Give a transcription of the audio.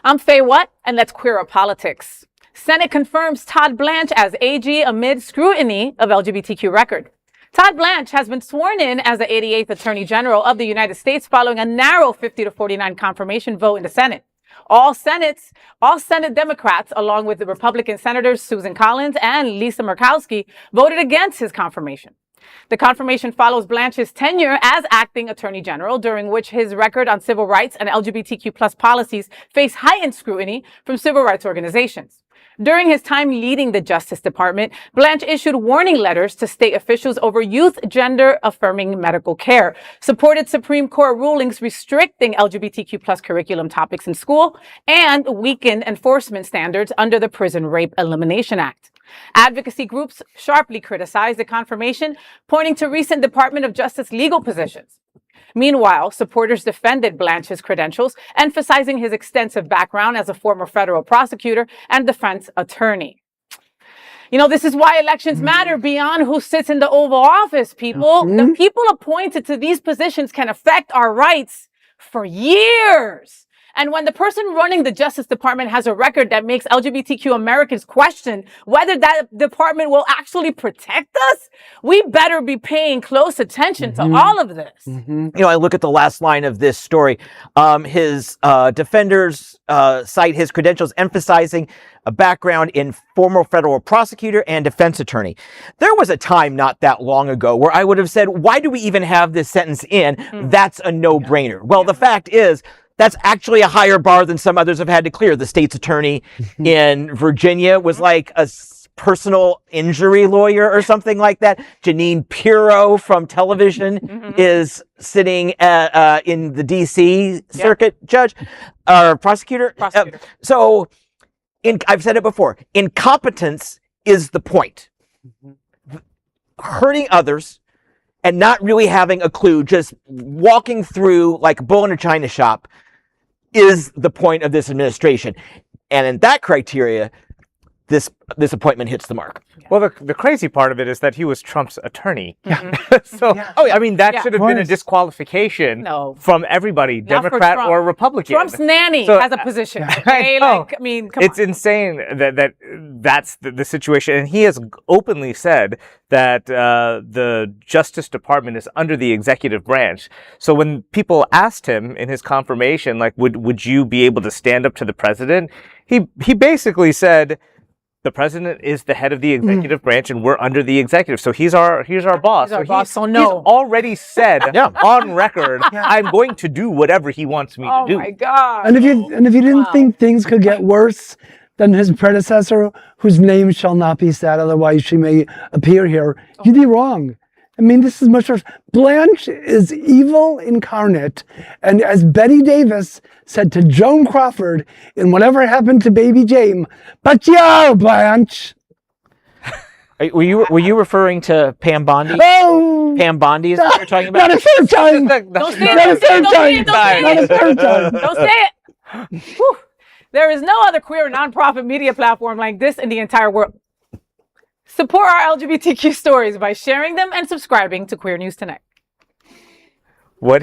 I'm Faye Watt, and let's queer up politics. Senate confirms Todd Blanche as AG amid scrutiny of LGBTQ record. Todd Blanche has been sworn in as the 88th Attorney General of the United States following a narrow 50-49 confirmation vote in the Senate. All Senate Democrats, along with the Republican Senators Susan Collins and Lisa Murkowski, voted against his confirmation. The confirmation follows Blanche's tenure as acting Attorney General, during which his record on civil rights and LGBTQ plus policies faced heightened scrutiny from civil rights organizations. During his time leading the Justice Department, Blanche issued warning letters to state officials over youth gender-affirming medical care, supported Supreme Court rulings restricting LGBTQ plus curriculum topics in school, and weakened enforcement standards under the Prison Rape Elimination Act. Advocacy groups sharply criticized the confirmation, pointing to recent Department of Justice legal positions. Meanwhile, supporters defended Blanche's credentials, emphasizing his extensive background as a former federal prosecutor and defense attorney. You know, this is why elections matter beyond who sits in the Oval Office, people. The people appointed to these positions can affect our rights for years. And when the person running the Justice Department has a record that makes LGBTQ Americans question whether that department will actually protect us, we better be paying close attention to all of this. You know, I look at the last line of this story. His defenders cite his credentials, emphasizing a background in former federal prosecutor and defense attorney. There was a time not that long ago where I would have said, why do we even have this sentence in? That's a no-brainer. Well, the fact is, that's actually a higher bar than some others have had to clear. The state's attorney in Virginia was like a personal injury lawyer or something like that. Janine Pirro from television is sitting in the D.C. circuit judge or prosecutor. So I've said it before. Incompetence is the point. Hurting others and not really having a clue, just walking through like a bull in a china shop, is the point of this administration. And in that criteria, this appointment hits the mark. Well, the crazy part of it is that he was Trump's attorney. I mean, that should have been a disqualification from everybody, Democrat or Republican. Trump's nanny has a position. Okay? Come it's insane that's the situation. And he has openly said that the Justice Department is under the executive branch. So when people asked him in his confirmation, like, would you be able to stand up to the president? He basically said, the president is the head of the executive branch, and we're under the executive. So he's our boss. He's already said on record, I'm going to do whatever he wants me to do. Oh my God! And if you didn't think things could get worse than his predecessor, whose name shall not be said, otherwise she may appear here, you'd be wrong. I mean, this is much worse. Blanche is evil incarnate. And as Betty Davis said to Joan Crawford in Whatever Happened to Baby Jane, but you're Blanche. Were you referring to Pam Bondi? Oh! Pam Bondi is what you're talking about? Not a third time! Don't say it! Not a third time! Don't say it! Whew. There is no other queer nonprofit media platform like this in the entire world. Support our LGBTQ stories by sharing them and subscribing to Queer News Tonight. What?